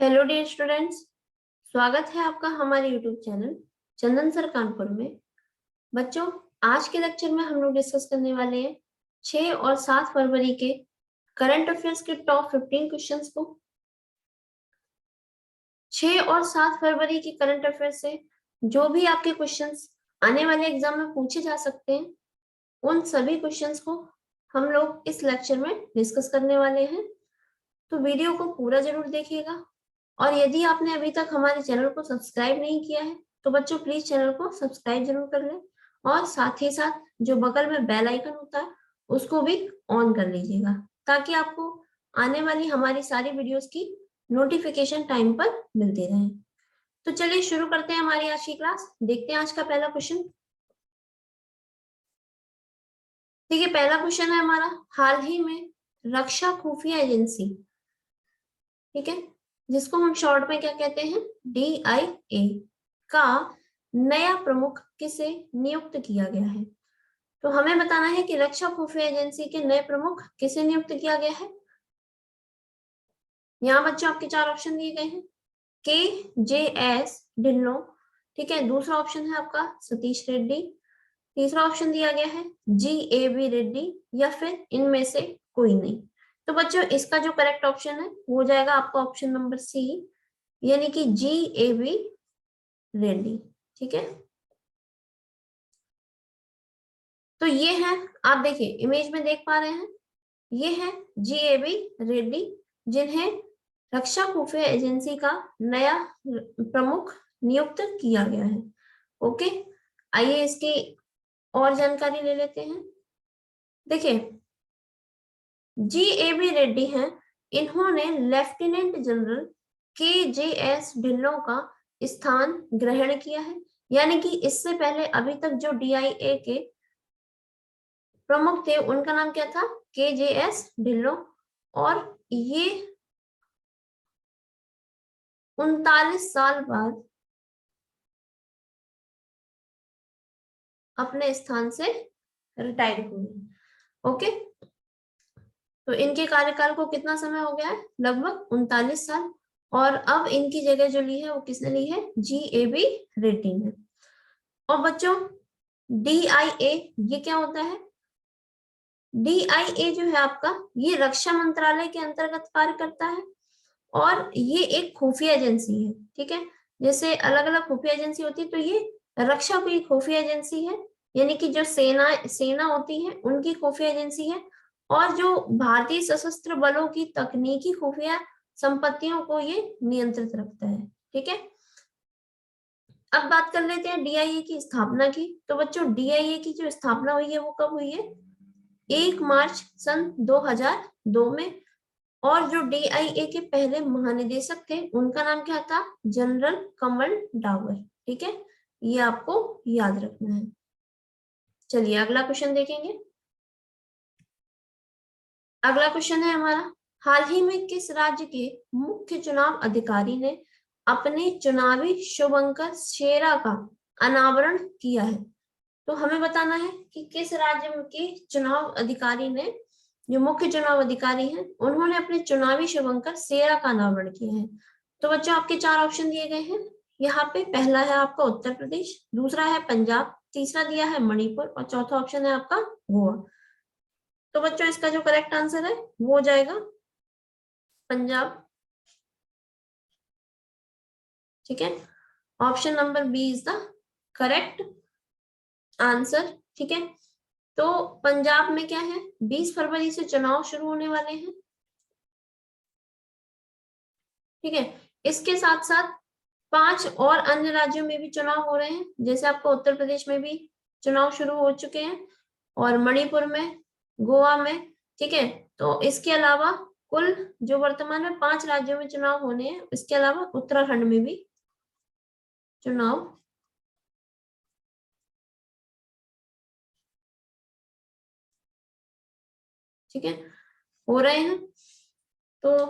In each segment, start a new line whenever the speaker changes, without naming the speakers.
Hello dear students, स्वागत है आपका हमारे यूट्यूब चैनल चंदन सर कानपुर में। बच्चों, आज के लेक्चर में हम लोग डिस्कस करने वाले हैं 6 और 7 फरवरी के करंट अफेयर्स के टॉप 15 क्वेश्चंस को। 6 और 7 फरवरी के करंट अफेयर्स से जो भी आपके क्वेश्चंस आने वाले एग्जाम में पूछे जा सकते हैं, उन सभी क्वेश्चंस को हम लोग इस लेक्चर में डिस्कस करने वाले हैं। तो वीडियो को पूरा जरूर देखिएगा। और यदि आपने अभी तक हमारे चैनल को सब्सक्राइब नहीं किया है तो बच्चों प्लीज चैनल को सब्सक्राइब जरूर कर लें, और साथ ही साथ जो बगल में बेल आइकन होता है उसको भी ऑन कर लीजिएगा, ताकि आपको आने वाली हमारी सारी वीडियोस की नोटिफिकेशन टाइम पर मिलती रहे। तो चलिए शुरू करते हैं हमारी आज की क्लास। देखते हैं आज का पहला क्वेश्चन। देखिए, पहला क्वेश्चन है हमारा, हाल ही में रक्षा खुफिया एजेंसी, ठीक है, जिसको हम शॉर्ट में क्या कहते हैं, DIA का नया प्रमुख किसे नियुक्त किया गया है। तो हमें बताना है कि रक्षा खुफिया एजेंसी के नए प्रमुख किसे नियुक्त किया गया है। यहाँ बच्चों आपके 4 ऑप्शन दिए गए हैं। KJS ढिल्लों, ठीक है, दूसरा ऑप्शन है आपका सतीश रेड्डी, तीसरा ऑप्शन दिया गया है GAB रेड्डी, या फिर इनमें से कोई नहीं। तो बच्चों इसका जो करेक्ट ऑप्शन है वो हो जाएगा आपका ऑप्शन नंबर C, यानी कि GAB रेड्डी, ठीक है। तो ये है, आप देखिए इमेज में देख पा रहे हैं, ये है GAB रेड्डी, जिन्हें रक्षा खुफिया एजेंसी का नया प्रमुख नियुक्त किया गया है। ओके, आइए इसकी और जानकारी ले लेते हैं। देखिए, GAB रेड्डी हैं, इन्होंने लेफ्टिनेंट जनरल KJS ढिल्लों का स्थान ग्रहण किया है। यानी कि इससे पहले अभी तक जो DIA के प्रमुख थे उनका नाम क्या था, KJS ढिल्लों, और ये 39 साल बाद अपने स्थान से रिटायर हुए। ओके, तो इनके कार्यकाल को कितना समय हो गया है, लगभग 39 साल। और अब इनकी जगह जो ली है वो किसने ली है, GAB रेड्डी ने। और बच्चों DIA ये क्या होता है, DIA जो है आपका, ये रक्षा मंत्रालय के अंतर्गत कार्य करता है, और ये एक खुफिया एजेंसी है, ठीक है। जैसे अलग अलग खुफिया एजेंसी होती है, तो ये रक्षा की खुफिया एजेंसी है, यानी कि जो सेना होती है उनकी खुफिया एजेंसी है, और जो भारतीय सशस्त्र बलों की तकनीकी खुफिया संपत्तियों को ये नियंत्रित रखता है, ठीक है। अब बात कर लेते हैं DIA की स्थापना की। तो बच्चों DIA की जो स्थापना हुई है वो कब हुई है, 1 मार्च सन 2002 में। और जो DIA के पहले महानिदेशक थे उनका नाम क्या था, जनरल कमल डावर, ठीक है, ये आपको याद रखना है। चलिए अगला क्वेश्चन देखेंगे। अगला क्वेश्चन है हमारा, हाल ही में किस राज्य के मुख्य चुनाव अधिकारी ने अपने चुनावी शुभंकर शेरा का अनावरण किया है। तो हमें बताना है कि किस राज्य के चुनाव अधिकारी ने, जो मुख्य चुनाव अधिकारी हैं, उन्होंने अपने चुनावी शुभंकर शेरा का अनावरण किया है। तो बच्चों आपके 4 ऑप्शन दिए गए हैं यहाँ पे। पहला है आपका उत्तर प्रदेश, दूसरा है पंजाब, तीसरा दिया है मणिपुर, और चौथा ऑप्शन है आपका गोवा। तो बच्चों इसका जो करेक्ट आंसर है वो हो जाएगा पंजाब, ठीक है। Option number B is the correct answer, ठीक है। तो पंजाब में क्या है, 20 फरवरी से चुनाव शुरू होने वाले हैं, ठीक है। इसके साथ साथ 5 और अन्य राज्यों में भी चुनाव हो रहे हैं, जैसे आपको उत्तर प्रदेश में भी चुनाव शुरू हो चुके हैं, और मणिपुर में, गोवा में, ठीक है। तो इसके अलावा कुल जो वर्तमान में 5 राज्यों में चुनाव होने हैं, इसके अलावा उत्तराखंड में भी चुनाव ठीक है हो रहे हैं। तो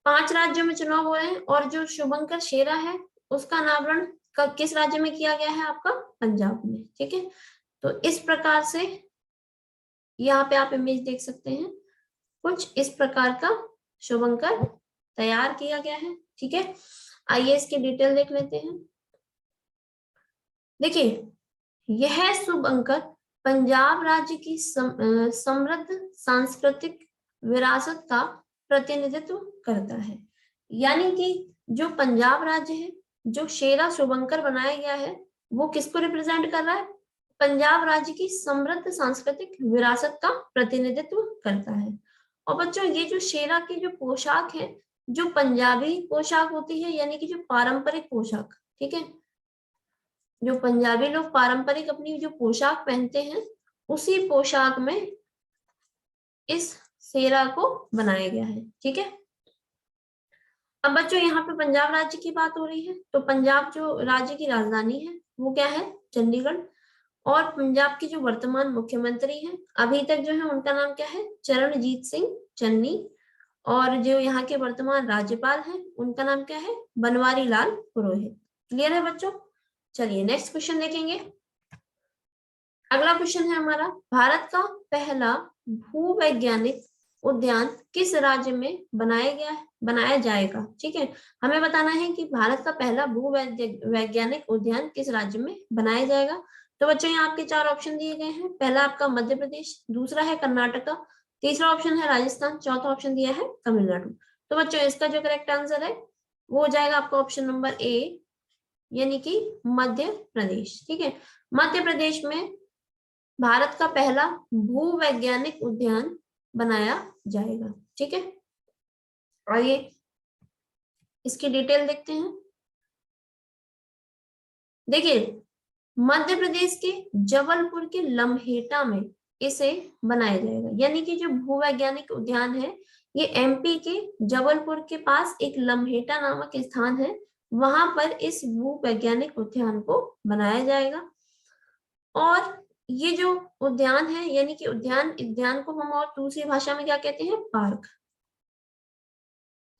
5 राज्यों में चुनाव हो रहे हैं, और जो शुभंकर शेरा है उसका अनावरण किस राज्य में किया गया है, आपका पंजाब में, ठीक है। तो इस प्रकार से यहाँ पे आप इमेज देख सकते हैं, कुछ इस प्रकार का शुभंकर तैयार किया गया है, ठीक है, आइए इसकी डिटेल देख लेते हैं। देखिए, यह शुभ अंक पंजाब राज्य की समृद्ध सांस्कृतिक विरासत का प्रतिनिधित्व करता है। यानी कि जो पंजाब राज्य है, जो शेरा शुभंकर बनाया गया है, वो किसको रिप्रेजेंट कर रहा है? पंजाब राज्य की समृद्ध सांस्कृतिक विरासत का प्रतिनिधित्व करता है। और बच्चों, ये जो शेरा की जो पोशाक है, जो पंजाबी पोशाक होती है, यानी कि जो पारंपरिक पोशाक, ठीक है, जो पंजाबी लोग पारंपरिक अपनी जो पोशाक पहनते हैं, उसी पोशाक में इस शेरा को बनाया गया है। ठीक है, अब बच्चों यहाँ पे पंजाब राज्य की बात हो रही है, तो पंजाब जो राज्य की राजधानी है वो क्या है? चंडीगढ़। और पंजाब की जो वर्तमान मुख्यमंत्री हैं अभी तक जो है, उनका नाम क्या है? चरणजीत सिंह चन्नी। और जो यहाँ के वर्तमान राज्यपाल हैं उनका नाम क्या है? बनवारी लाल पुरोहित। क्लियर है बच्चों? चलिए नेक्स्ट क्वेश्चन देखेंगे। अगला क्वेश्चन है हमारा, भारत का पहला भूवैज्ञानिक उद्यान किस राज्य में बनाया जाएगा? ठीक है, हमें बताना है कि भारत का पहला भूवैज्ञानिक उद्यान किस राज्य में बनाया जाएगा। तो बच्चों यहाँ आपके 4 ऑप्शन दिए गए हैं। पहला आपका मध्य प्रदेश, दूसरा है कर्नाटका, तीसरा ऑप्शन है राजस्थान, चौथा ऑप्शन दिया है तमिलनाडु। तो बच्चों इसका जो करेक्ट आंसर है वो हो जाएगा आपका ऑप्शन नंबर ए, यानी कि मध्य प्रदेश। ठीक है, मध्य प्रदेश में भारत का पहला भूवैज्ञानिक उद्यान बनाया जाएगा। ठीक है, आइए इसकी डिटेल देखते हैं। देखिए, मध्य प्रदेश के जबलपुर के लम्हेटा में इसे बनाया जाएगा। यानी कि जो भूवैज्ञानिक उद्यान है ये एमपी के जबलपुर के पास एक लम्हेटा नामक स्थान है, वहां पर इस भूवैज्ञानिक उद्यान को बनाया जाएगा। और ये जो उद्यान है, यानी कि उद्यान को हम और दूसरी भाषा में क्या कहते हैं? पार्क।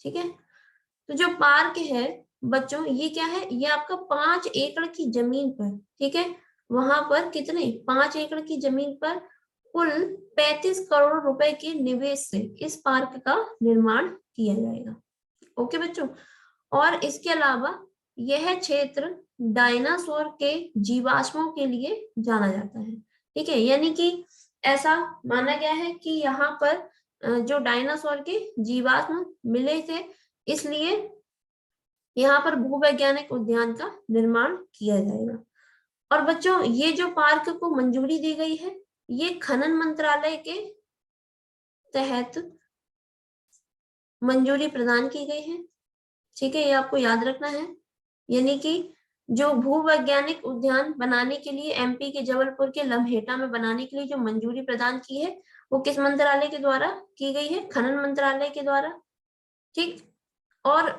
ठीक है, तो जो पार्क है बच्चों, ये क्या है? ये आपका 5 एकड़ की जमीन पर, ठीक है, वहां पर कितने? 5 एकड़ की जमीन पर कुल 35 करोड़ रुपए के निवेश से इस पार्क का निर्माण किया जाएगा। ओके बच्चों, और इसके अलावा यह क्षेत्र डायनासोर के जीवाश्मों के लिए जाना जाता है। ठीक है, यानी कि ऐसा माना गया है कि यहाँ पर जो डायनासोर के जीवाश्म मिले थे, इसलिए यहाँ पर भूवैज्ञानिक उद्यान का निर्माण किया जाएगा। और बच्चों ये जो पार्क को मंजूरी दी गई है, ये खनन मंत्रालय के तहत मंजूरी प्रदान की गई है। ठीक है, ये आपको याद रखना है। यानी कि जो भूवैज्ञानिक उद्यान बनाने के लिए एमपी के जबलपुर के लम्हेटा में बनाने के लिए जो मंजूरी प्रदान की है, वो किस मंत्रालय के द्वारा की गई है? खनन मंत्रालय के द्वारा। ठीक, और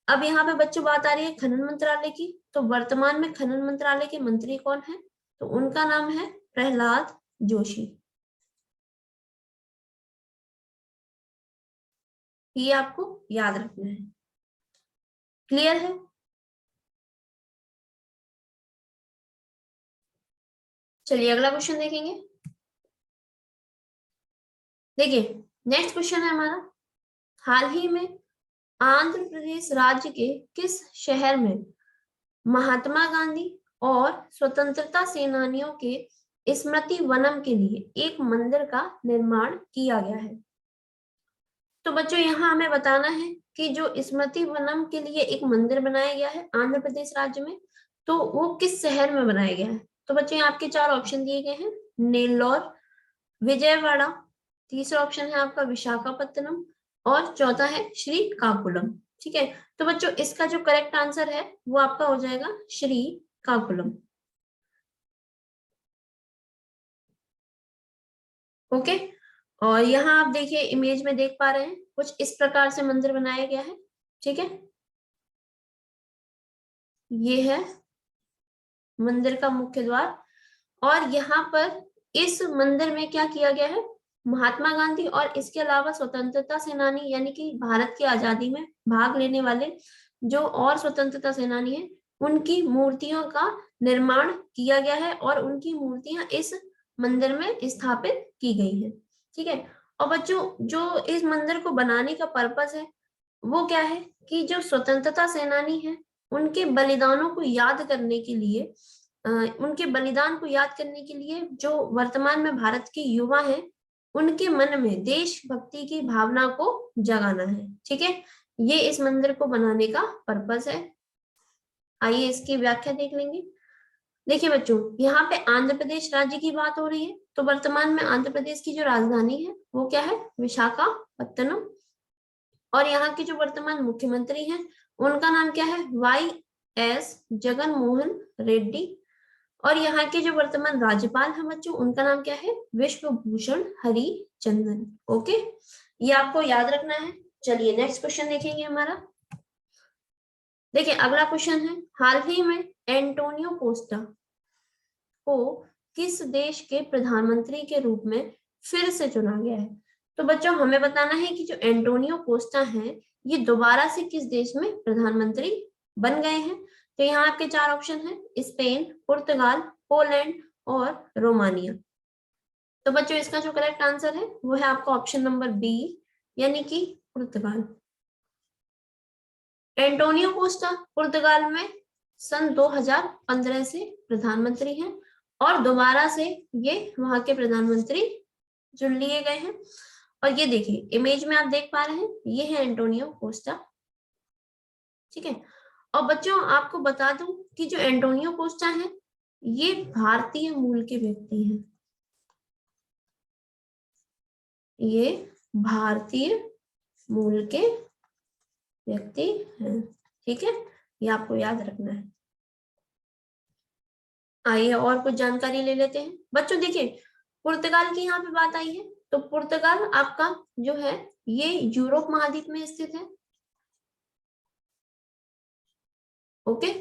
अब यहाँ पे बच्चों बात आ रही है खनन मंत्रालय की, तो वर्तमान में खनन मंत्रालय के मंत्री कौन है? तो उनका नाम है प्रहलाद जोशी। ये आपको याद रखना है। क्लियर है? चलिए अगला क्वेश्चन देखेंगे। देखिए, नेक्स्ट क्वेश्चन है हमारा, हाल ही में आंध्र प्रदेश राज्य के किस शहर में महात्मा गांधी और स्वतंत्रता सेनानियों के स्मृति वनम के लिए एक मंदिर का निर्माण किया गया है? तो बच्चों यहाँ हमें बताना है कि जो स्मृति वनम के लिए एक मंदिर बनाया गया है आंध्र प्रदेश राज्य में, तो वो किस शहर में बनाया गया है? तो बच्चों यहाँ आपके 4 ऑप्शन दिए गए हैं, नेल्लोर, विजयवाड़ा, तीसरा ऑप्शन है आपका विशाखापत्तनम, और चौथा है श्रीकाकुलम। ठीक है, तो बच्चों इसका जो करेक्ट आंसर है वो आपका हो जाएगा श्रीकाकुलम। ओके, और यहाँ आप देखिए इमेज में देख पा रहे हैं कुछ इस प्रकार से मंदिर बनाया गया है। ठीक है, ये है मंदिर का मुख्य द्वार, और यहाँ पर इस मंदिर में क्या किया गया है? महात्मा गांधी और इसके अलावा स्वतंत्रता सेनानी, यानी कि भारत की आजादी में भाग लेने वाले जो और स्वतंत्रता सेनानी हैं, उनकी मूर्तियों का निर्माण किया गया है और उनकी मूर्तियां इस मंदिर में स्थापित की गई है। ठीक है, और बच्चों जो इस मंदिर को बनाने का पर्पस है वो क्या है कि जो स्वतंत्रता सेनानी है उनके बलिदानों को याद करने के लिए, उनके बलिदान को याद करने के लिए जो वर्तमान में भारत के युवा हैं उनके मन में देशभक्ति की भावना को जगाना है। ठीक है, ये इस मंदिर को बनाने का पर्पस है। आइए इसकी व्याख्या देख लेंगे। देखिए बच्चों, यहाँ पे आंध्र प्रदेश राज्य की बात हो रही है, तो वर्तमान में आंध्र प्रदेश की जो राजधानी है वो क्या है, विशाखापत्तनम। और यहाँ के जो वर्तमान मुख्यमंत्री हैं उनका नाम क्या है, YS जगन मोहन रेड्डी। और यहाँ के जो वर्तमान राज्यपाल हैं बच्चों उनका नाम क्या है, विश्वभूषण हरिचंदन। ओके, ये आपको याद रखना है। चलिए नेक्स्ट क्वेश्चन देखेंगे हमारा। देखिए अगला क्वेश्चन है, हाल ही में एंटोनियो कोस्टा को किस देश के प्रधानमंत्री के रूप में फिर से चुना गया है। तो बच्चों हमें बताना है कि जो एंटोनियो कोस्टा हैं ये दोबारा से किस देश में प्रधानमंत्री बन गए हैं। तो यहाँ आपके चार ऑप्शन है, स्पेन, पुर्तगाल, पोलैंड और रोमानिया। तो बच्चों इसका जो करेक्ट आंसर है वो है आपका ऑप्शन नंबर बी, यानी कि पुर्तगाल। एंटोनियो कोस्टा पुर्तगाल में सन 2015 से प्रधानमंत्री हैं और दोबारा से ये वहां के प्रधानमंत्री चुन लिए गए हैं। और ये देखिए इमेज में आप देख पा रहे हैं, ये है एंटोनियो कोस्टा। ठीक है, और बच्चों आपको बता दूं कि जो एंटोनियो कोस्टा है ये भारतीय मूल के व्यक्ति हैं, ये भारतीय मूल के व्यक्ति हैं। ठीक है, ये आपको याद रखना है। आइए और कुछ जानकारी ले लेते हैं। बच्चों देखिए पुर्तगाल की यहाँ पे बात आई है, तो पुर्तगाल आपका जो है ये यूरोप महाद्वीप में स्थित है। ओके,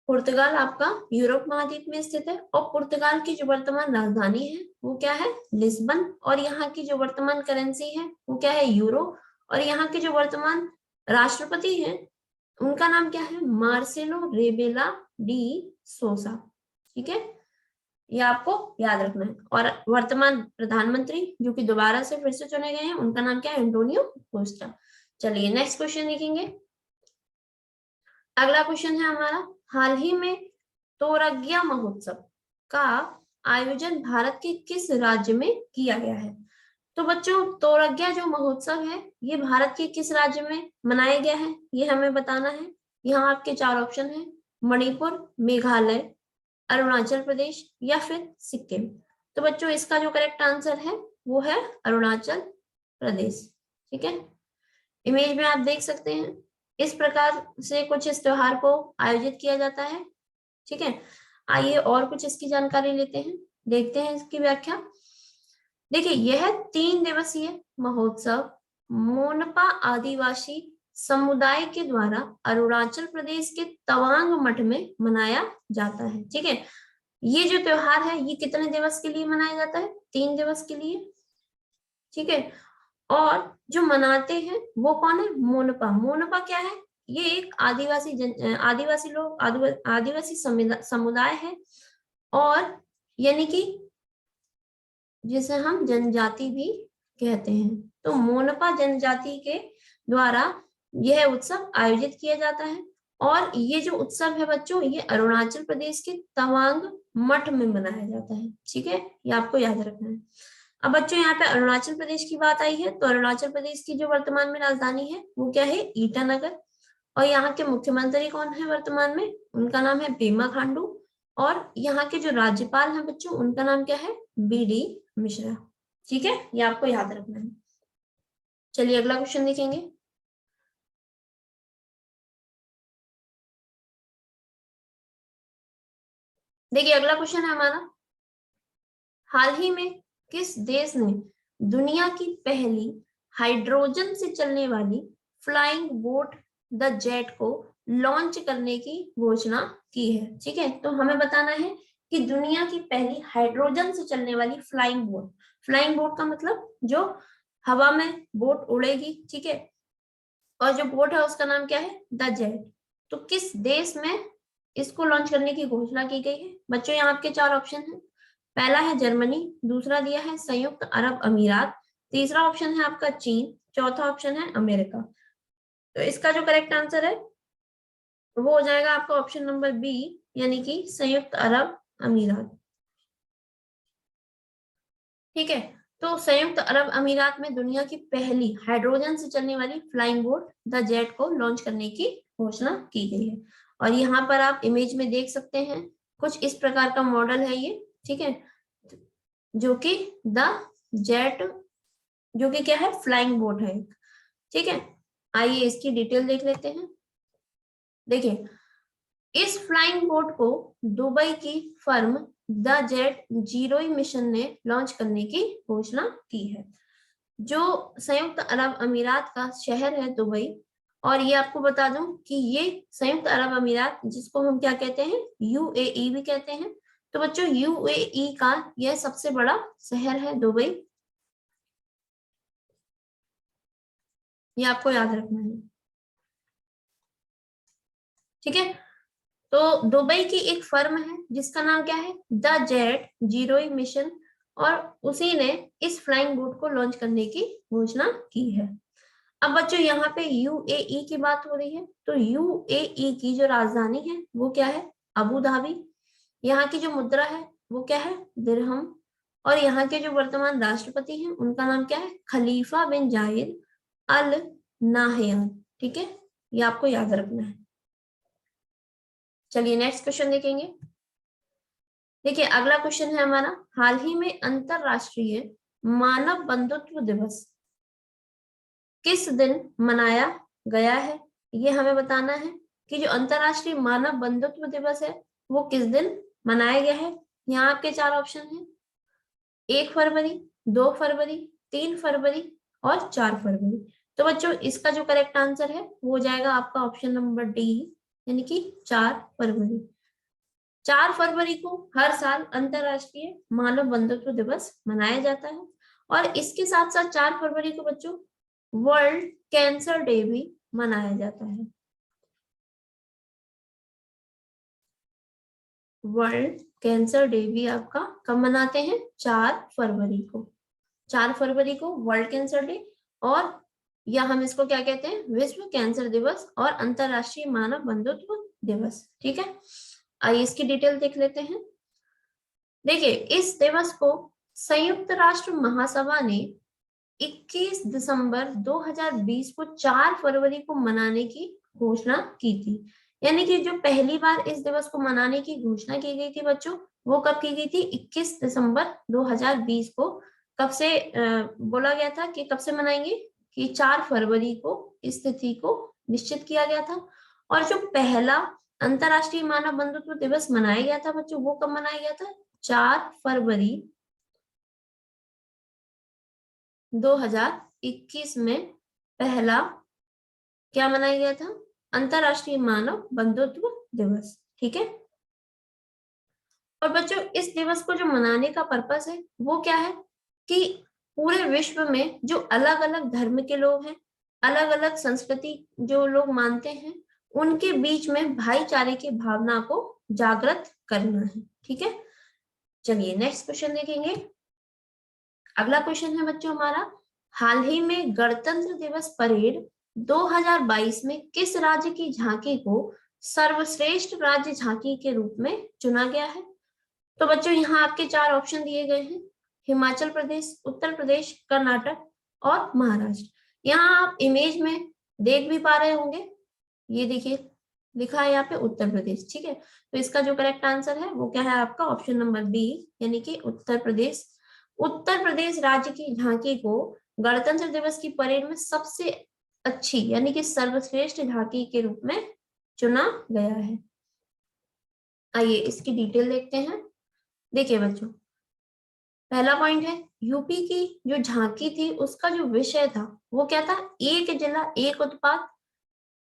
पुर्तगाल आपका यूरोप महाद्वीप में स्थित है और पुर्तगाल की जो वर्तमान राजधानी है वो क्या है, लिस्बन। और यहाँ की जो वर्तमान करेंसी है वो क्या है, यूरो। और यहाँ के जो वर्तमान राष्ट्रपति हैं उनका नाम क्या है, मार्सेलो रेबेला डी सोसा। ठीक है, ये आपको याद रखना है। और वर्तमान प्रधानमंत्री जो कि दोबारा से फिर से चुने गए हैं उनका नाम क्या है, एंटोनियो कोस्टा। चलिए नेक्स्ट क्वेश्चन देखेंगे। अगला क्वेश्चन है हमारा, हाल ही में तोरग्या महोत्सव का आयोजन भारत के किस राज्य में किया गया है। तो बच्चों तोरग्या जो महोत्सव है ये भारत के किस राज्य में मनाया गया है ये हमें बताना है। यहाँ आपके चार ऑप्शन है, मणिपुर, मेघालय, अरुणाचल प्रदेश या फिर सिक्किम। तो बच्चों इसका जो करेक्ट आंसर है वो है अरुणाचल प्रदेश। ठीक है, इमेज में आप देख सकते हैं इस प्रकार से कुछ इस त्योहार को आयोजित किया जाता है। ठीक है, आइए और कुछ इसकी जानकारी लेते हैं, देखते हैं इसकी व्याख्या। देखिए यह 3 दिवसीय महोत्सव मोनपा आदिवासी समुदाय के द्वारा अरुणाचल प्रदेश के तवांग मठ में मनाया जाता है। ठीक है, ये जो त्योहार है ये कितने दिवस के लिए मनाया जाता है, 3 दिवस के लिए। ठीक है, और जो मनाते हैं वो कौन है, मोनपा। मोनपा क्या है, ये एक आदिवासी लोग आदिवासी समुदाय है, और यानी कि जिसे हम जनजाति भी कहते हैं। तो मोनपा जनजाति के द्वारा यह उत्सव आयोजित किया जाता है। और ये जो उत्सव है बच्चों ये अरुणाचल प्रदेश के तवांग मठ में मनाया जाता है। ठीक है, ये आपको याद रखना है। अब बच्चों यहाँ पे अरुणाचल प्रदेश की बात आई है, तो अरुणाचल प्रदेश की जो वर्तमान में राजधानी है वो क्या है, ईटानगर। और यहाँ के मुख्यमंत्री कौन है वर्तमान में, उनका नाम है पेमा खांडू। और यहाँ के जो राज्यपाल हैं बच्चों उनका नाम क्या है, BD मिश्रा। ठीक है, ये आपको याद रखना है। चलिए अगला क्वेश्चन देखेंगे। देखिए अगला क्वेश्चन है हमारा, हाल ही में किस देश ने दुनिया की पहली हाइड्रोजन से चलने वाली फ्लाइंग बोट द जेट को लॉन्च करने की घोषणा की है। ठीक है, तो हमें बताना है कि दुनिया की पहली हाइड्रोजन से चलने वाली फ्लाइंग बोट, फ्लाइंग बोट का मतलब जो हवा में बोट उड़ेगी। ठीक है, और जो बोट है उसका नाम क्या है, द जेट। तो किस देश में इसको लॉन्च करने की घोषणा की गई है। बच्चों यहाँ आपके चार ऑप्शन है, पहला है जर्मनी, दूसरा दिया है संयुक्त अरब अमीरात, तीसरा ऑप्शन है आपका चीन, चौथा ऑप्शन है अमेरिका। तो इसका जो करेक्ट आंसर है वो हो जाएगा आपका ऑप्शन नंबर बी, यानी कि संयुक्त अरब अमीरात। ठीक है, तो संयुक्त अरब अमीरात में दुनिया की पहली हाइड्रोजन से चलने वाली फ्लाइंग बोट द जेट को लॉन्च करने की घोषणा की गई है। और यहाँ पर आप इमेज में देख सकते हैं, कुछ इस प्रकार का मॉडल है ये। ठीक है, जो कि द जेट, जो कि क्या है, फ्लाइंग बोट है। ठीक है, आइए इसकी डिटेल देख लेते हैं। देखिए, इस फ्लाइंग बोट को दुबई की firm the jet zero mission ने लॉन्च करने की घोषणा की है। जो संयुक्त अरब अमीरात का शहर है दुबई, और ये आपको बता दूं कि ये संयुक्त अरब अमीरात, जिसको हम क्या कहते हैं, यूएई भी कहते हैं। तो बच्चों, यूएई का यह सबसे बड़ा शहर है दुबई, ये आपको याद रखना है। ठीक है, तो दुबई की एक फर्म है जिसका नाम क्या है, द जेट जीरो मिशन, और उसी ने इस फ्लाइंग बोट को लॉन्च करने की घोषणा की है। अब बच्चों, यहाँ पे यूएई की बात हो रही है, तो यूएई की जो राजधानी है वो क्या है, अबू धाबी। यहाँ की जो मुद्रा है वो क्या है, दिरहम। और यहाँ के जो वर्तमान राष्ट्रपति हैं उनका नाम क्या है, खलीफा बिन जायद अल नाहयान। ठीक है, ये आपको याद रखना है। चलिए नेक्स्ट क्वेश्चन देखेंगे। देखिए, अगला क्वेश्चन है हमारा, हाल ही में अंतरराष्ट्रीय मानव बंधुत्व दिवस किस दिन मनाया गया है। ये हमें बताना है कि जो अंतरराष्ट्रीय मानव बंधुत्व दिवस है वो किस दिन मनाया गया है। यहाँ आपके चार ऑप्शन हैं, 1 फरवरी, 2 फरवरी, 3 फरवरी और 4 फरवरी। तो बच्चों, इसका जो करेक्ट आंसर है वो हो जाएगा आपका ऑप्शन नंबर डी, यानी कि 4 फरवरी। 4 फरवरी को हर साल अंतरराष्ट्रीय मानव बंधुत्व दिवस मनाया जाता है। और इसके साथ साथ 4 फरवरी को बच्चों वर्ल्ड कैंसर डे भी मनाया जाता है। वर्ल्ड कैंसर डे भी आपका कब मनाते हैं, 4 फरवरी को। 4 फरवरी को वर्ल्ड कैंसर डे, और या हम इसको क्या कहते हैं, विश्व कैंसर दिवस और अंतरराष्ट्रीय मानव बंधुत्व दिवस। ठीक है, आइए इसकी डिटेल देख लेते हैं। देखिए, इस दिवस को संयुक्त राष्ट्र महासभा ने 21 दिसंबर 2020 को 4 फरवरी को मनाने की घोषणा की थी। यानी कि जो पहली बार इस दिवस को मनाने की घोषणा की गई थी बच्चों, वो कब की गई थी, 21 दिसंबर 2020 को। कब से बोला गया था कि कब से मनाएंगे, कि 4 फरवरी को इस तिथि को निश्चित किया गया था। और जो पहला अंतरराष्ट्रीय मानव बंधुत्व दिवस मनाया गया था बच्चों, वो कब मनाया गया था, 4 फरवरी 2021 में पहला क्या मनाया गया था, अंतरराष्ट्रीय मानव बंधुत्व दिवस। ठीक है, और बच्चों इस दिवस को जो मनाने का पर्पस है वो क्या है, कि पूरे विश्व में जो अलग अलग धर्म के लोग हैं, अलग अलग संस्कृति जो लोग मानते हैं, उनके बीच में भाईचारे की भावना को जागृत करना है। ठीक है, चलिए नेक्स्ट क्वेश्चन देखेंगे। अगला क्वेश्चन है बच्चों हमारा, हाल ही में गणतंत्र दिवस परेड 2022 में किस राज्य की झांकी को सर्वश्रेष्ठ राज्य झांकी के रूप में चुना गया है। तो बच्चों, यहाँ आपके चार ऑप्शन दिए गए हैं, हिमाचल प्रदेश, उत्तर प्रदेश, कर्नाटक और महाराष्ट्र। यहाँ आप इमेज में देख भी पा रहे होंगे, ये देखिए लिखा है यहाँ पे उत्तर प्रदेश। ठीक है, तो इसका जो करेक्ट आंसर है वो क्या है आपका ऑप्शन नंबर बी, यानी कि उत्तर प्रदेश। उत्तर प्रदेश राज्य की झांकी को गणतंत्र दिवस की परेड में सबसे अच्छी, यानी कि सर्वश्रेष्ठ झांकी के रूप में चुना गया है। आइए इसकी डिटेल देखते हैं। देखिए बच्चों, पहला पॉइंट है, यूपी की जो झांकी थी उसका जो विषय था वो क्या था, एक जिला एक उत्पाद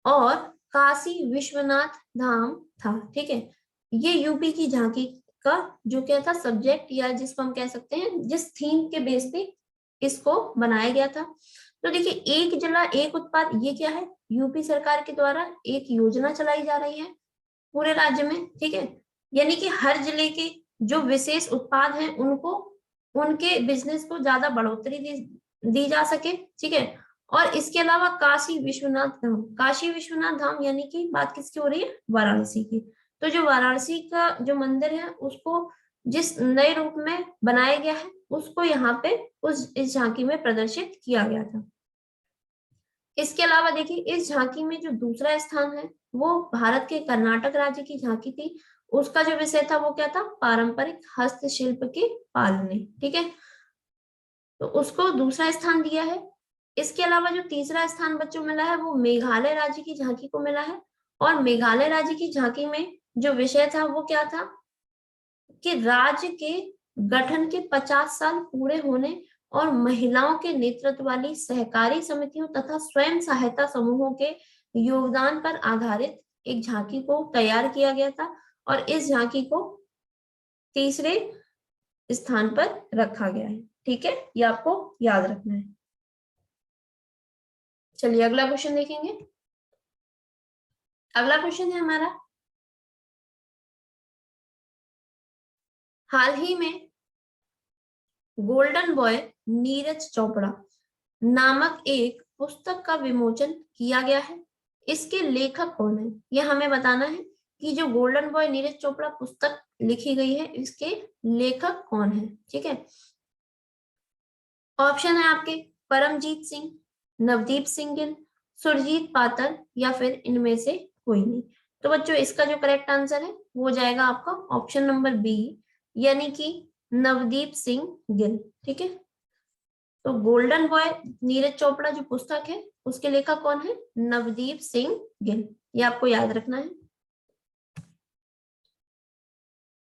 और काशी विश्वनाथ धाम था। ठीक है, ये यूपी की झांकी का जो क्या था, सब्जेक्ट, या जिसको हम कह सकते हैं जिस थीम के बेस पे इसको बनाया गया था। तो देखिए, एक जिला एक उत्पाद, ये क्या है, यूपी सरकार के द्वारा एक योजना चलाई जा रही है पूरे राज्य में। ठीक है, यानी कि हर जिले के जो विशेष उत्पाद हैं उनको, उनके बिजनेस को ज्यादा बढ़ोतरी दी जा सके। ठीक है, और इसके अलावा काशी विश्वनाथ धाम, काशी विश्वनाथ धाम यानी कि बात किसकी हो रही है, वाराणसी की। तो जो वाराणसी का जो मंदिर है उसको जिस नए रूप में बनाया गया है उसको यहाँ पे इस झांकी में प्रदर्शित किया गया था। इसके अलावा देखिए इस झांकी में जो दूसरा स्थान है वो भारत के कर्नाटक राज्य की झांकी थी। उसका जो विषय था वो क्या था, पारंपरिक हस्तशिल्प के पालने, ठीक है, तो उसको दूसरा स्थान दिया है। इसके अलावा जो तीसरा स्थान बच्चों मिला है वो मेघालय राज्य की झांकी को मिला है। और मेघालय राज्य की झांकी में जो विषय था वो क्या था कि राज्य के गठन के 50 साल पूरे होने और महिलाओं के नेतृत्व वाली सहकारी समितियों तथा स्वयं सहायता समूहों के योगदान पर आधारित एक झांकी को तैयार किया गया था। और इस झांकी को तीसरे स्थान पर रखा गया है, ठीक है, ये आपको याद रखना है। चलिए अगला क्वेश्चन देखेंगे। अगला क्वेश्चन है हमारा, हाल ही में गोल्डन बॉय नीरज चोपड़ा नामक एक पुस्तक का विमोचन किया गया है। इसके लेखक कौन है, यह हमें बताना है कि जो गोल्डन बॉय नीरज चोपड़ा पुस्तक लिखी गई है इसके लेखक कौन है, ठीक है। ऑप्शन है आपके परमजीत सिंह, नवदीप सिंह गिल, सुरजीत पातर या फिर इनमें से कोई नहीं। तो बच्चों इसका जो करेक्ट आंसर है वो जाएगा आपका ऑप्शन नंबर बी, यानी कि नवदीप सिंह गिल, ठीक है। तो गोल्डन बॉय नीरज चोपड़ा जो पुस्तक है उसके लेखक कौन है, नवदीप सिंह गिल, ये आपको याद रखना है।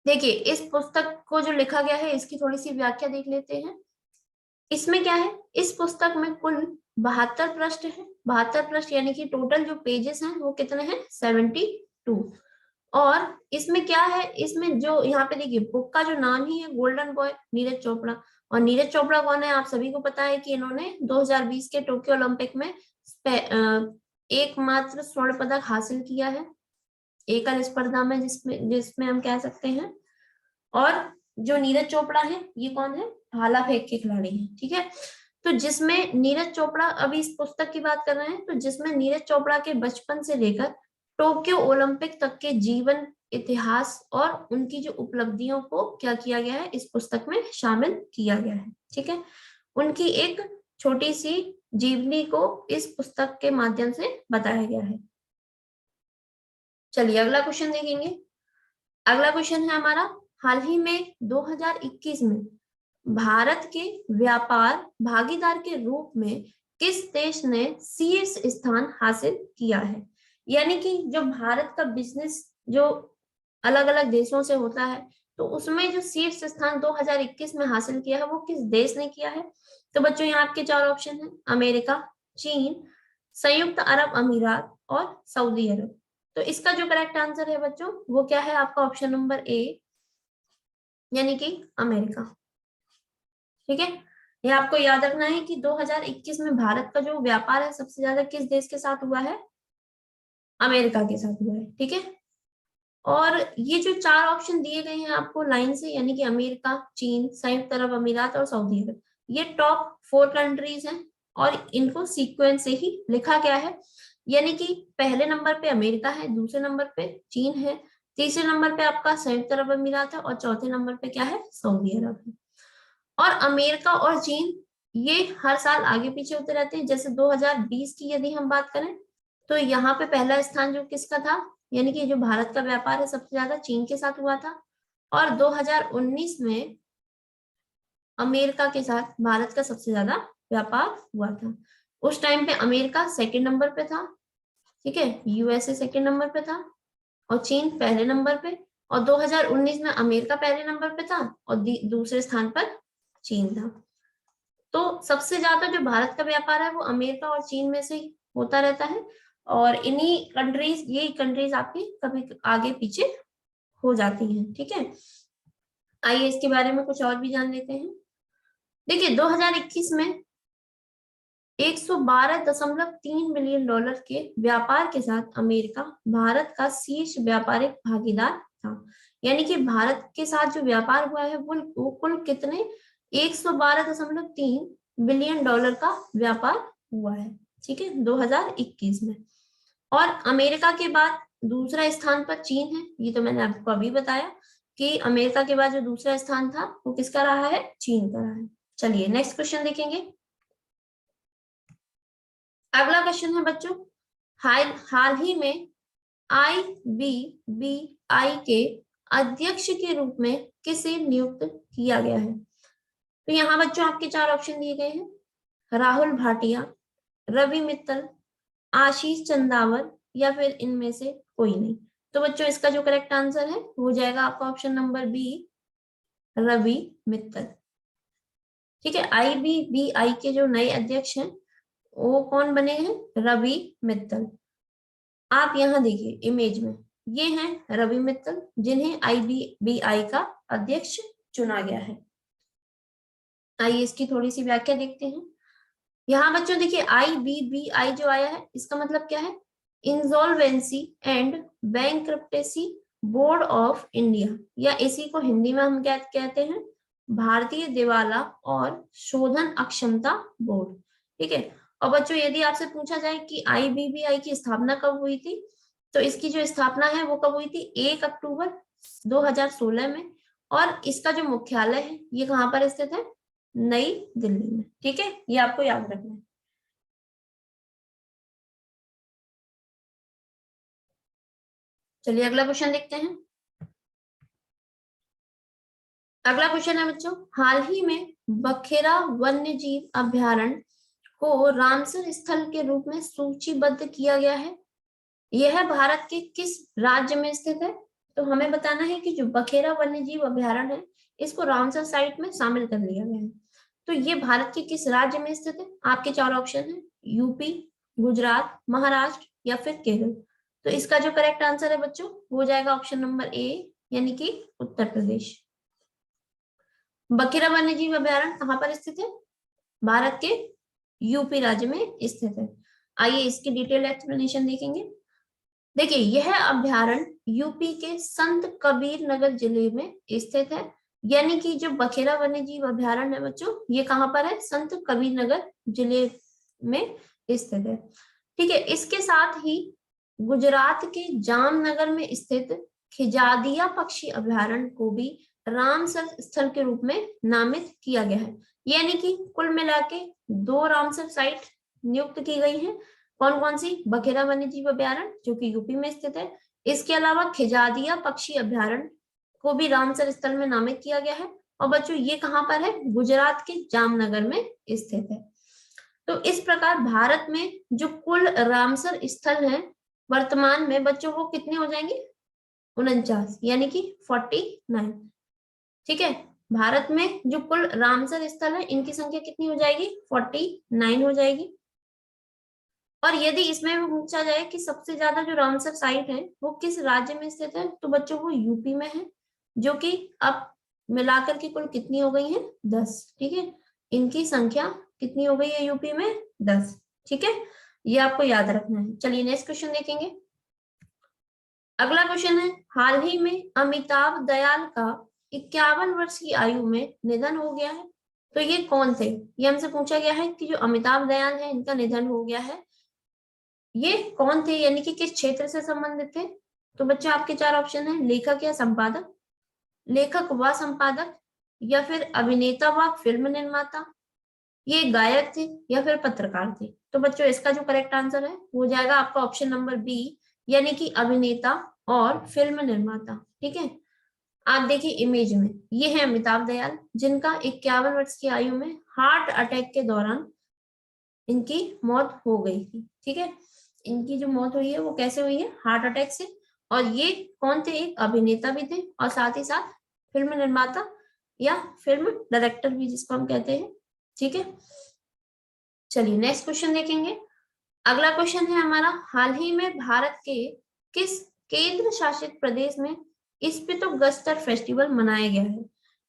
देखिए इस पुस्तक को जो लिखा गया है इसकी थोड़ी सी व्याख्या देख लेते हैं। इसमें क्या है, इस पुस्तक में कुल 72 पृष्ठ है, 72 पृष्ठ यानी कि टोटल जो पेजेस हैं वो कितने हैं, 72। और इसमें क्या है, इसमें जो यहाँ पे देखिए बुक का जो नाम ही है गोल्डन बॉय नीरज चोपड़ा। और नीरज चोपड़ा कौन है, आप सभी को पता है कि इन्होंने 2020 के टोक्यो ओलंपिक में एकमात्र स्वर्ण पदक हासिल किया है एकल स्पर्धा में, जिसमें जिसमें हम कह सकते हैं। और जो नीरज चोपड़ा है ये कौन है, भाला फेंक के खिलाड़ी है, ठीक है। तो जिसमें नीरज चोपड़ा, अभी इस पुस्तक की बात कर रहे हैं, तो जिसमें नीरज चोपड़ा के बचपन से लेकर टोक्यो ओलंपिक तक के जीवन इतिहास और उनकी जो उपलब्धियों को क्या किया गया है इस पुस्तक में शामिल किया गया है, ठीक है। उनकी एक छोटी सी जीवनी को इस पुस्तक के माध्यम से बताया गया है। चलिए अगला क्वेश्चन देखेंगे। अगला क्वेश्चन है हमारा, हाल ही में 2021 में भारत के व्यापार भागीदार के रूप में किस देश ने शीर्ष स्थान हासिल किया है। यानी कि जो भारत का बिजनेस जो अलग अलग देशों से होता है तो उसमें जो शीर्ष स्थान 2021 में हासिल किया है वो किस देश ने किया है। तो बच्चों यहाँ आपके चार ऑप्शन है, अमेरिका, चीन, संयुक्त अरब अमीरात और सऊदी अरब। तो इसका जो करेक्ट आंसर है बच्चों वो क्या है आपका ऑप्शन नंबर ए, यानी कि अमेरिका, ठीक है। ये आपको याद रखना है कि 2021 में भारत का जो व्यापार है सबसे ज्यादा किस देश के साथ हुआ है, अमेरिका के साथ हुआ है, ठीक है। और ये जो चार ऑप्शन दिए गए हैं आपको लाइन से, यानी कि अमेरिका, चीन, संयुक्त अरब अमीरात और सऊदी अरब, ये टॉप 4 कंट्रीज हैं और इनको सीक्वेंस से ही लिखा गया है। यानी कि पहले नंबर पे अमेरिका है, दूसरे नंबर पे चीन है, तीसरे नंबर पे आपका संयुक्त अरब अमीरात है और चौथे नंबर पे क्या है, सऊदी अरब है। और अमेरिका और चीन ये हर साल आगे पीछे होते रहते हैं। जैसे 2020 की यदि हम बात करें तो यहाँ पे पहला स्थान जो किसका था, यानी कि जो भारत का व्यापार है सबसे ज्यादा चीन के साथ हुआ था। और 2019 में अमेरिका के साथ भारत का सबसे ज्यादा व्यापार हुआ था। उस टाइम पे अमेरिका सेकंड नंबर पे था, ठीक है, यूएसए सेकंड नंबर पे था और चीन पहले नंबर पे। और 2019 में अमेरिका पहले नंबर पे था और दूसरे स्थान पर चीन था। तो सबसे ज्यादा जो भारत का व्यापार है वो अमेरिका और चीन में से ही होता रहता है। और इन्हीं कंट्रीज, यही कंट्रीज आपकी कभी आगे पीछे हो जाती हैं, ठीक है। आइए इसके बारे में कुछ और भी जान लेते हैं। देखिए 2021 में 112.3 बिलियन डॉलर के व्यापार के साथ अमेरिका भारत का शीर्ष व्यापारिक भागीदार था। यानी कि भारत के साथ जो व्यापार हुआ है वो कुल कितने, 112.3 बिलियन डॉलर का व्यापार हुआ है, ठीक है, 2021 में। और अमेरिका के बाद दूसरा स्थान पर चीन है, ये तो मैंने आपको अभी बताया कि अमेरिका के बाद जो दूसरा स्थान था वो किसका रहा है, चीन का रहा है। चलिए नेक्स्ट क्वेश्चन देखेंगे। अगला क्वेश्चन है बच्चों, हाल ही में IBBI के अध्यक्ष के रूप में किसे नियुक्त किया गया है? तो यहाँ बच्चों आपके चार ऑप्शन दिए गए हैं, राहुल भाटिया, रवि मित्तल, आशीष चंदावर या फिर इनमें से कोई नहीं। तो बच्चों इसका जो करेक्ट आंसर है वो जाएगा आपका option number B, Ravi Mittal. ठीक है, IBBI के जो नए अध्यक्ष हैं वो कौन बने हैं, रवि मित्तल। आप यहाँ देखिए इमेज में, ये हैं रवि मित्तल जिन्हें IBBI का अध्यक्ष चुना गया है। आइए इसकी थोड़ी सी व्याख्या देखते हैं। यहाँ बच्चों देखिए IBBI जो आया है इसका मतलब क्या है, insolvency and bankruptcy board of India, या इसी को हिंदी में हम क्या कहते हैं, भारतीय दिवाला और शोधन अक्षमता बोर्ड। ठीक है, और बच्चों यदि आपसे पूछा जाए कि IBBI की स्थापना कब हुई थी, तो इसकी जो स्थापना है वो कब हुई थी, 1 अक्टूबर 2016 में। और इसका जो मुख्यालय है ये कहाँ पर स्थित है, नई दिल्ली में। ठीक है, ये आपको याद रखना है। चलिए अगला क्वेश्चन देखते हैं। अगला क्वेश्चन है बच्चों, हाल ही में बखेरा वन्य जीव अभ्यारण्य को रामसर स्थल के रूप में सूचीबद्ध किया गया है, यह भारत के किस राज्य में स्थित है? तो हमें बताना है कि जो बखेरा वन्य जीव अभ्यारण्य है इसको रामसर साइट में शामिल कर लिया गया है, तो ये भारत के किस राज्य में स्थित है? आपके चार ऑप्शन है, यूपी, गुजरात, महाराष्ट्र या फिर केरल। तो इसका जो करेक्ट आंसर है बच्चों वो जाएगा ऑप्शन नंबर ए, यानी कि उत्तर प्रदेश। बखेरा वन्य जीव अभ्यारण्य कहाँ पर स्थित है, भारत के यूपी राज्य में स्थित है। आइए इसकी डिटेल एक्सप्लेनेशन देखेंगे। देखिए यह अभ्यारण्य यूपी के संत कबीर नगर जिले में स्थित है, यानी कि जो बखेरा वन्य जीव अभ्यारण्य है बच्चों ये कहाँ पर है, संत कबीर नगर जिले में स्थित है। ठीक है, इसके साथ ही गुजरात के जामनगर में स्थित खिजादिया पक्षी अभ्यारण्य को भी रामसर स्थल के रूप में नामित किया गया है, यानी कि कुल मिला के 2 रामसर साइट नियुक्त की गई हैं। कौन कौन सी, बखेरा वन्य जीव अभ्यारण्य जो कि यूपी में स्थित है, इसके अलावा खिजादिया पक्षी अभ्यारण्य को भी रामसर स्थल में नामित किया गया है। और बच्चों ये कहाँ पर है, गुजरात के जामनगर में स्थित है। तो इस प्रकार भारत में जो कुल रामसर स्थल है वर्तमान में बच्चों वो कितने हो जाएंगे, 49, यानी कि 49। ठीक है, भारत में जो कुल रामसर स्थल है इनकी संख्या कितनी हो जाएगी, 49 हो जाएगी। और यदि इसमें भी पूछा जाए कि सबसे ज्यादा जो रामसर साइट है वो किस राज्य में स्थित है, तो बच्चों वो यूपी में है, जो कि अब मिलाकर के कुल कितनी हो गई है, 10। ठीक है, इनकी संख्या कितनी हो गई है यूपी में, 10। ठीक है, ये आपको याद रखना है। चलिए नेक्स्ट क्वेश्चन देखेंगे। अगला क्वेश्चन है, हाल ही में अमिताभ दयाल का 51 वर्ष की आयु में निधन हो गया है, तो ये कौन थे? ये हमसे पूछा गया है कि जो अमिताभ दयाल है इनका निधन हो गया है, ये कौन थे, यानी कि किस क्षेत्र से संबंधित थे? तो बच्चों आपके चार ऑप्शन है, लेखक या संपादक, लेखक व संपादक, या फिर अभिनेता व फिल्म निर्माता, ये गायक थे या फिर पत्रकार थे। तो बच्चों इसका जो करेक्ट आंसर है वो जाएगा आपका ऑप्शन नंबर बी, यानी कि अभिनेता और फिल्म निर्माता। ठीक है, आप देखिए इमेज में, ये है अमिताभ दयाल जिनका 51 वर्ष की आयु में हार्ट अटैक के दौरान इनकी मौत हो गई थी। ठीक है, इनकी जो मौत हुई है वो कैसे हुई है, हार्ट अटैक से। और ये कौन थे, एक अभिनेता भी थे और साथ ही साथ फिल्म निर्माता या फिल्म डायरेक्टर भी जिसको हम कहते हैं। ठीक है, चलिए नेक्स्ट क्वेश्चन देखेंगे। अगला क्वेश्चन है हमारा, हाल ही में भारत के किस केंद्र शासित प्रदेश में स्पितो-गस्टर फेस्टिवल मनाया गया है?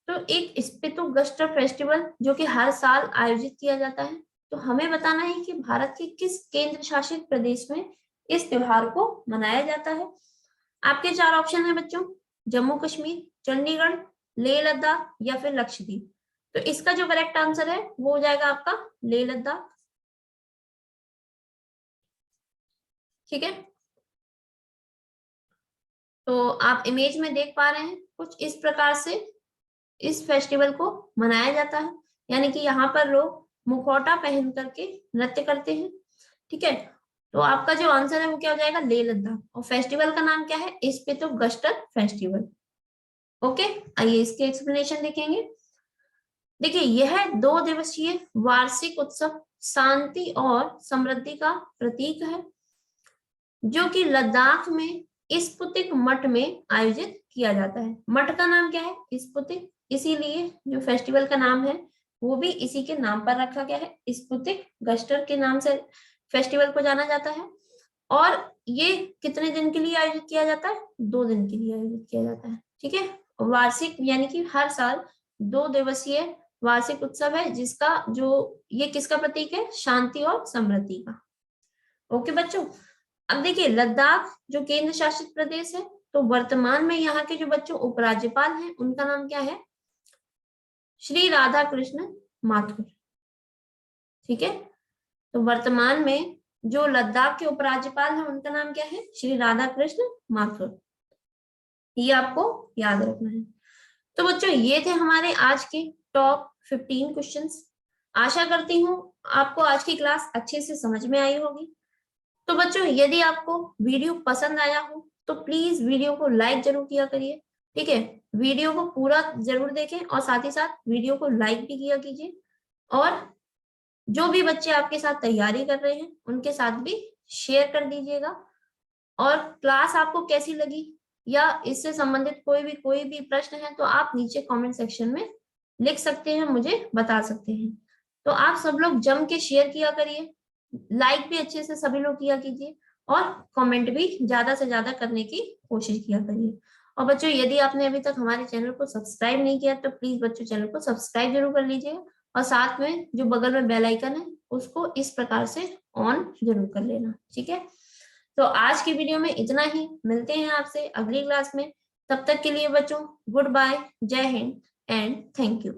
तो एक स्पितो-गस्टर फेस्टिवल जो कि हर साल आयोजित किया जाता है, तो हमें बताना है कि भारत के किस केंद्र शासित प्रदेश में इस त्योहार को मनाया जाता है। आपके चार ऑप्शन है बच्चों, जम्मू कश्मीर, चंडीगढ़, लेह लद्दाख या फिर लक्षद्वीप। तो इसका जो करेक्ट आंसर है वो हो जाएगा आपका लेह लद्दाख। ठीक है, तो आप इमेज में देख पा रहे हैं कुछ इस प्रकार से इस फेस्टिवल को मनाया जाता है, यानी कि यहाँ पर लोग मुखौटा पहन करके नृत्य करते हैं। ठीक है, तो आपका जो आंसर है वो क्या हो जाएगा, लेह लद्दाख। और फेस्टिवल का नाम क्या है, स्पितुगस्टर फेस्टिवल। ओके, आइए इसके एक्सप्लेनेशन देखेंगे। देखिए, यह 2 दिवसीय वार्षिक उत्सव शांति और समृद्धि का प्रतीक है, जो कि लद्दाख में स्पुतिक मठ में आयोजित किया जाता है। मठ का नाम क्या है, स्पुतिक, इसीलिए जो फेस्टिवल का नाम है वो भी इसी के नाम पर रखा गया है, स्पुतिक गस्टर के नाम से फेस्टिवल को जाना जाता है। और ये कितने दिन के लिए आयोजित किया जाता है, 2 दिन के लिए आयोजित किया जाता है। ठीक है, वार्षिक यानी कि हर साल 2 दिवसीय वार्षिक उत्सव है, जिसका जो ये किसका प्रतीक है, शांति और समृद्धि का। ओके बच्चों, अब देखिए लद्दाख जो केंद्र शासित प्रदेश है, तो वर्तमान में यहाँ के जो बच्चों उपराज्यपाल हैं उनका नाम क्या है, श्री राधा कृष्ण माथुर। ठीक है, तो वर्तमान में जो लद्दाख के उपराज्यपाल हैं उनका नाम क्या है, श्री राधा कृष्ण माथुर। ये आपको याद रखना है। तो बच्चों ये थे हमारे आज के टॉप 15 क्वेश्चंस। आशा करती हूँ आपको आज की क्लास अच्छे से समझ में आई होगी। तो बच्चों यदि आपको वीडियो पसंद आया हो तो प्लीज वीडियो को लाइक जरूर किया करिए। ठीक है, वीडियो को पूरा जरूर देखें और साथ ही साथ वीडियो को लाइक भी किया कीजिए। और जो भी बच्चे आपके साथ तैयारी कर रहे हैं उनके साथ भी शेयर कर दीजिएगा। और क्लास आपको कैसी लगी या इससे संबंधित कोई भी प्रश्न है तो आप नीचे कमेंट सेक्शन में लिख सकते हैं, मुझे बता सकते हैं। तो आप सब लोग जम के शेयर किया करिए, लाइक भी अच्छे से सभी लोग किया कीजिए और कमेंट भी ज्यादा से ज्यादा करने की कोशिश किया करिए। और बच्चों यदि आपने अभी तक हमारे चैनल को सब्सक्राइब नहीं किया तो प्लीज बच्चों चैनल को सब्सक्राइब जरूर कर लीजिए और साथ में जो बगल में बेल आइकन है उसको इस प्रकार से ऑन जरूर कर लेना। ठीक है, तो आज की वीडियो में इतना ही, मिलते हैं आपसे अगली क्लास में। तब तक के लिए बच्चों गुड बाय, जय हिंद एंड थैंक यू।